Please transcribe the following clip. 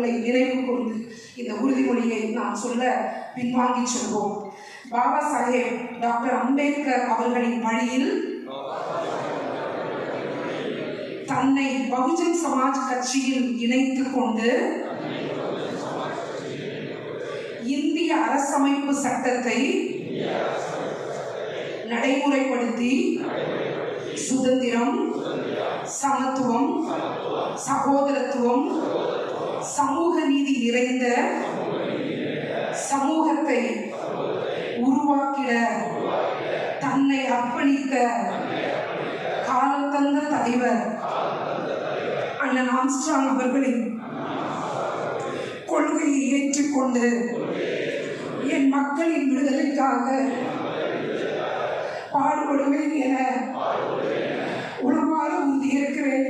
அவர்களை நினைவு கூர்ந்து இந்த உறுதிமொழியை நாம் சொல்ல பின்வாங்கி செல்வோம். பாபா சாஹேப் டாக்டர் அம்பேத்கர் அவர்களின் வழியில் தன்னை பகுஜன் சமாஜ் கட்சியில் இணைத்துக் கொண்டு இந்திய அரசமைப்பு சட்டத்தை நடைமுறைப்படுத்தி சுதந்திரம், சமத்துவம், சகோதரத்துவம், சமூக நீதி நிறைந்த சமூகத்தை உருவாக்கிட தன்னை அர்ப்பணித்த காலம் தந்த தலைவர் அண்ணன் ஆம்ஸ்ட்ராங் அவர்களின் கொள்கையை ஏற்றுக்கொண்டு என் மக்களின் விடுதலைக்காக பாடுபடுவேன் என உளமாற உறுதியேற்கிறேன்.